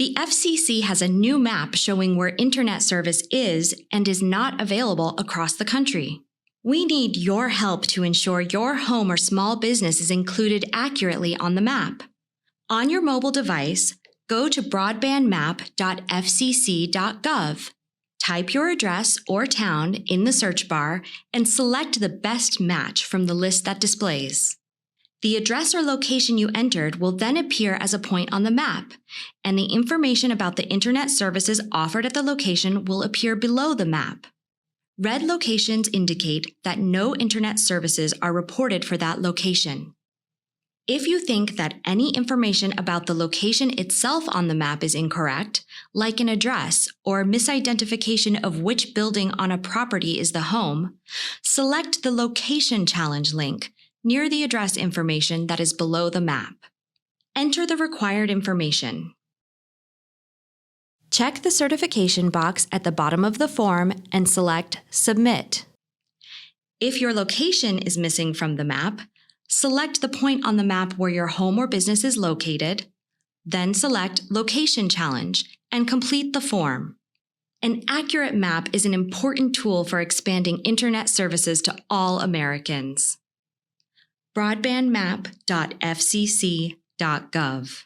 The FCC has a new map showing where internet service is and is not available across the country. We need your help to ensure your home or small business is included accurately on the map. On your mobile device, go to broadbandmap.fcc.gov. Type your address or town in the search bar and select the best match from the list that displays. The address or location you entered will then appear as a point on the map, and the information about the internet services offered at the location will appear below the map. Red locations indicate that no internet services are reported for that location. If you think that any information about the location itself on the map is incorrect, like an address or misidentification of which building on a property is the home, select the Location Challenge link near the address information that is below the map. Enter the required information. Check the certification box at the bottom of the form and select Submit. If your location is missing from the map, select the point on the map where your home or business is located, then select Location Challenge and complete the form. An accurate map is an important tool for expanding internet services to all Americans. broadbandmap.fcc.gov